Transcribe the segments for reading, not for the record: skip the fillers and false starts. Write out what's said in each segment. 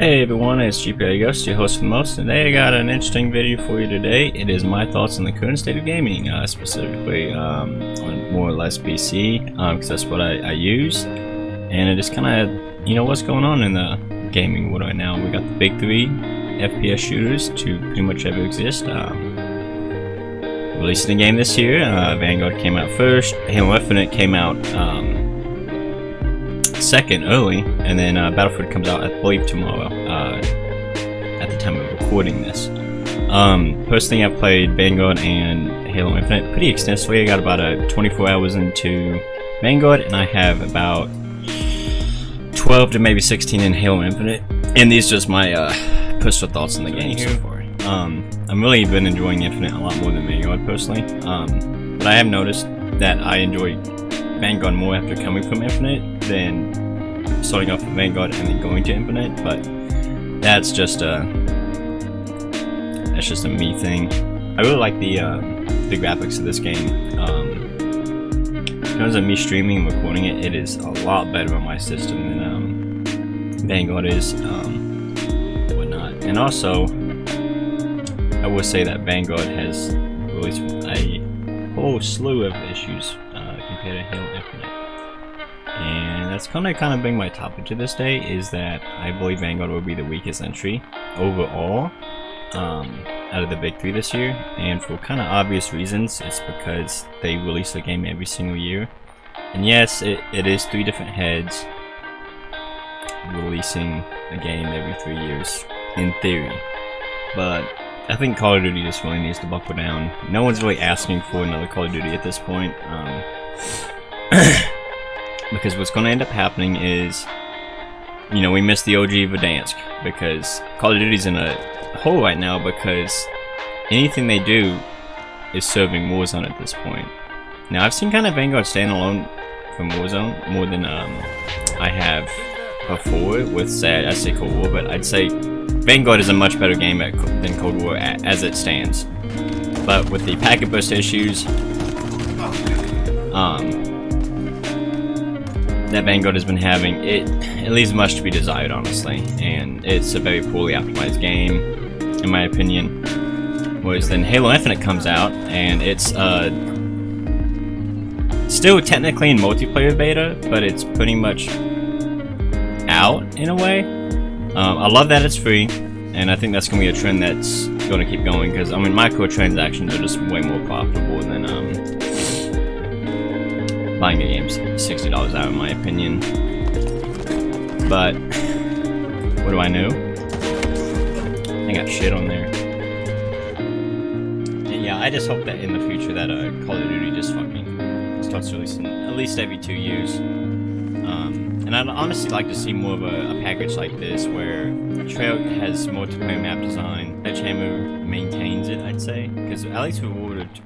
Hey everyone, it's GPI Ghost, your host for the most. Today I got an interesting video for you today. It is my thoughts on the current state of gaming, specifically on more or less PC, because that's what I use. And it is kind of, what's going on in the gaming world right now. We got the big three FPS shooters to pretty much ever exist. Releasing the game this year, Vanguard came out first, Halo Infinite came out second early, and then Battlefield comes out, I believe, tomorrow, at the time of recording this. Personally, I've played Vanguard and Halo Infinite pretty extensively. I got about 24 hours into Vanguard, and I have about 12 to maybe 16 in Halo Infinite, and these are just my personal thoughts on the game so far. I've really been enjoying Infinite a lot more than Vanguard personally, but I have noticed that I enjoy Vanguard more after coming from Infinite than starting off with Vanguard and then going to Infinite, but that's just a me thing. I really like the graphics of this game. In terms of me streaming and recording it, it is a lot better on my system than Vanguard is, whatnot. And also, I will say that Vanguard has released a whole slew of issues compared to Halo Infinite. And that's kind of being my topic to this day, is that I believe Vanguard will be the weakest entry overall out of the big three this year, and for kind of obvious reasons. It's because they release the game every single year, and yes, it is three different heads releasing a game every 3 years in theory, but I think Call of Duty just really needs to buckle down. No one's really asking for another Call of Duty at this point. Because what's going to end up happening is, we miss the OG Verdansk, because Call of Duty's in a hole right now because anything they do is serving Warzone at this point. Now, I've seen kind of Vanguard stand alone from Warzone more than I have before with, I say Cold War, but I'd say Vanguard is a much better game than Cold War as it stands. But with the packet burst issues, that Vanguard has been having, it leaves much to be desired, honestly, and it's a very poorly optimized game, in my opinion. Whereas then Halo Infinite comes out, and it's still technically in multiplayer beta, but it's pretty much out in a way. I love that it's free, and I think that's going to be a trend that's going to keep going, because microtransactions are just way more profitable than buying a game $60 out, in my opinion. But what do I know? I got shit on there. And yeah, I just hope that in the future that Call of Duty just fucking starts releasing at least every 2 years. And I'd honestly like to see more of a package like this, where Treyarch has multiplayer map design, Sledgehammer maintains it, I'd say, because at least with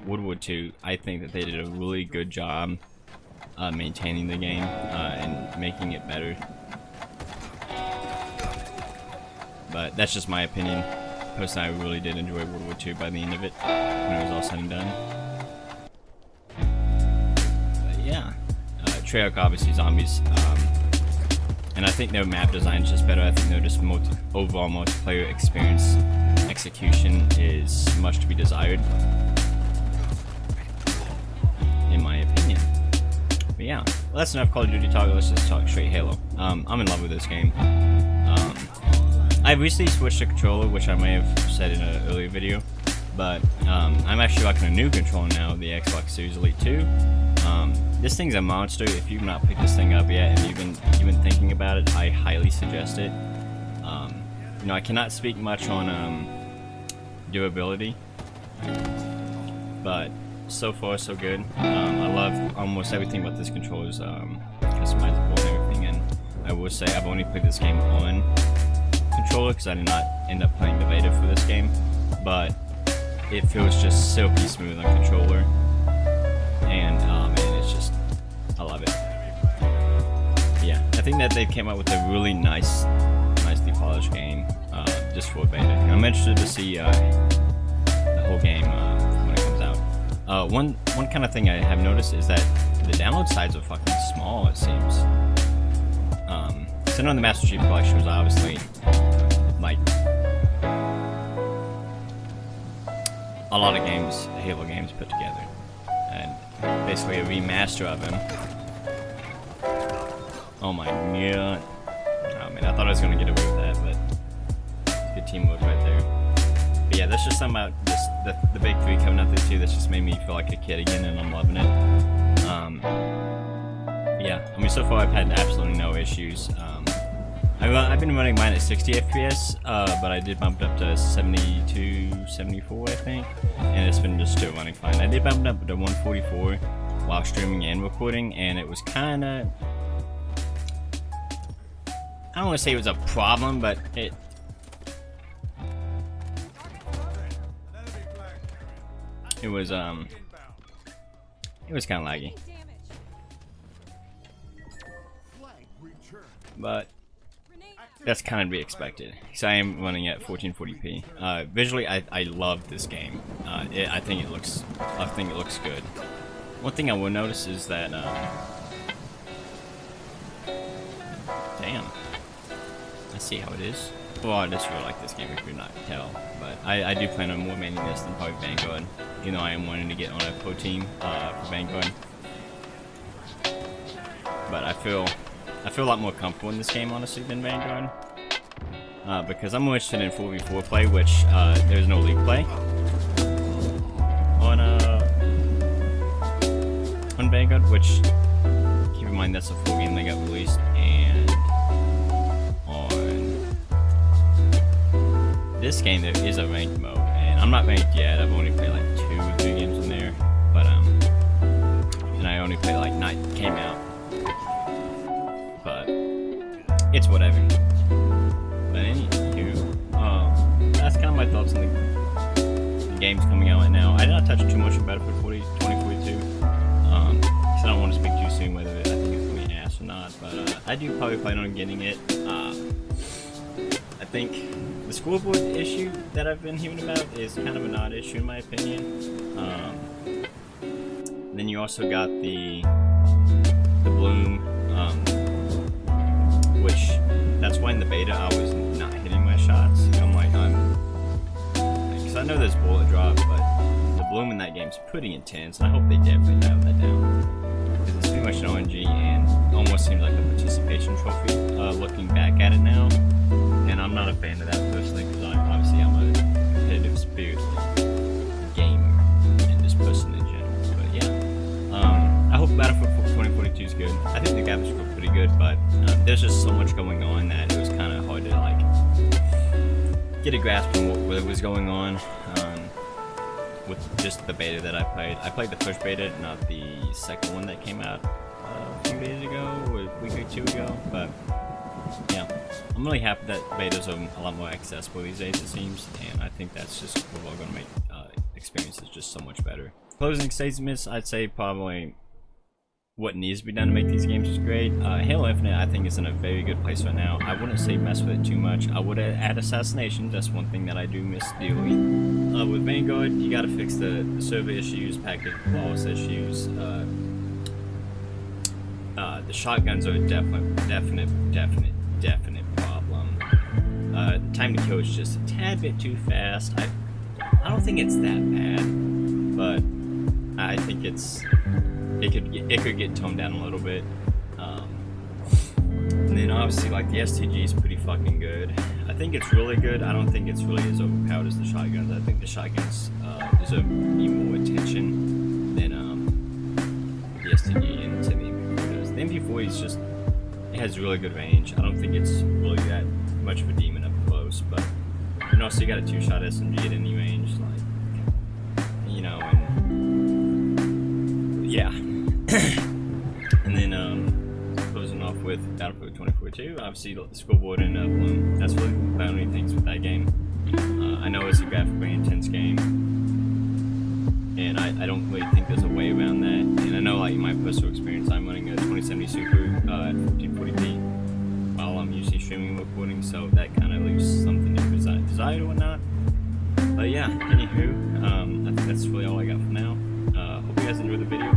World War II, I think that they did a really good job maintaining the game and making it better. But that's just my opinion. Personally, I really did enjoy World War II by the end of it, when it was all said and done. But yeah, Treyarch, obviously zombies, and I think their map design is just better. I think their just overall multiplayer experience execution is much to be desired, in my opinion. But yeah, well, that's enough Call of Duty talk. Let's just talk straight Halo. I'm in love with this game. I recently switched to controller, which I may have said in an earlier video, but I'm actually rocking a new controller now, the Xbox Series Elite 2. This thing's a monster. If you've not picked this thing up yet and you've been thinking about it, I highly suggest it. I cannot speak much on durability, but so far so good. I love almost everything about this controller is customizable and everything, and I will say I've only played this game on controller because I did not end up playing the beta for this game, but it feels just silky smooth on controller, and it's just, I love it. Yeah, I think that they came out with a really nicely polished game just for beta. I'm interested to see the whole game when it comes out. One kind of thing I have noticed is that the download size are fucking small, it seems. So I know the Master Chief Collection was obviously a lot of games, Halo games put together, and basically a remaster of him. Oh my god! Oh man, I thought I was gonna get away with that, but good teamwork right there. But yeah, that's just something about this, the big three coming out this year that's just made me feel like a kid again, and I'm loving it. Yeah, I mean, so far I've had absolutely no issues. I've been running mine at 60 FPS, but I did bump it up to 72, 74, I think, and it's been just still running fine. I did bump it up to 144 while streaming and recording, and it was kind of, I don't want to say it was a problem, but it was kind of laggy. But that's kind of to be expected, because I am running at 1440p. Visually, I love this game. I think it looks good. One thing I will notice is that damn, I see how it is. Well, I just really like this game if you're not tell, but I do plan on more maining this than probably Vanguard. You know, I am wanting to get on a pro team for Vanguard, but I feel a lot more comfortable in this game, honestly, than Vanguard. Because I'm more interested in 4v4 play, which there's no league play on Vanguard, which, keep in mind, that's a full game that got released, and on this game there is a ranked mode, and I'm not ranked yet. I've only played like 2 or 3 games in there, but and I only played like night came out. But it's whatever. But anywho, that's kind of my thoughts on the games coming out right now. I did not touch too much on Battlefield 2042, because I don't want to speak too soon whether I think it's going to be ass or not. But I do probably plan on getting it. I think the scoreboard issue that I've been hearing about is kind of an odd issue in my opinion. Then you also got the bloom. Which, that's why in the beta I was not hitting my shots. I'm like, because I know there's bullet drop, but the bloom in that game's pretty intense, and I hope they definitely dial that down. Because it's pretty much an RNG, and almost seems like a participation trophy, looking back at it now. And I'm not a fan of that personally, because obviously I'm a competitive spirit gamer, and just person in general. But yeah, I hope Battlefield 2042 is good. I think the graphics were pretty good, but there's just so much going on that it was kind of hard to like get a grasp on what was going on with just the beta that I played. I played the first beta, not the second one that came out a few days ago, or a week or 2 ago. But yeah, I'm really happy that betas are a lot more accessible these days, it seems, and I think that's just overall going to make experiences just so much better. Closing statements, I'd say probably what needs to be done to make these games is great. Halo Infinite, I think, is in a very good place right now. I wouldn't say mess with it too much. I would add assassinations. That's one thing that I do miss dealing. With Vanguard, you gotta fix the server issues, package loss issues. The shotguns are a definite problem. The time to kill is just a tad bit too fast. I don't think it's that bad, but I think it could get toned down a little bit. And then obviously, like, the STG is pretty fucking good. I think it's really good. I don't think it's really as overpowered as the shotguns. I think the shotguns deserve more attention than the STG and the MP4 does. The MP4 is just, it has really good range. I don't think it's really that much of a demon up close, but and also you got a 2-shot SMG at any range, like, you know, and yeah. And then closing off with Battlefield 2042, obviously the scoreboard and Bloom. That's really the only things with that game. I know it's a graphically intense game, and I don't really think there's a way around that. And I know, like, in my personal experience, I'm running a 2070 Super at 1440p while I'm usually streaming and recording, so that kind of leaves something to be desired or whatnot. But yeah, anywho, I think that's really all I got for now. Hope you guys enjoyed the video.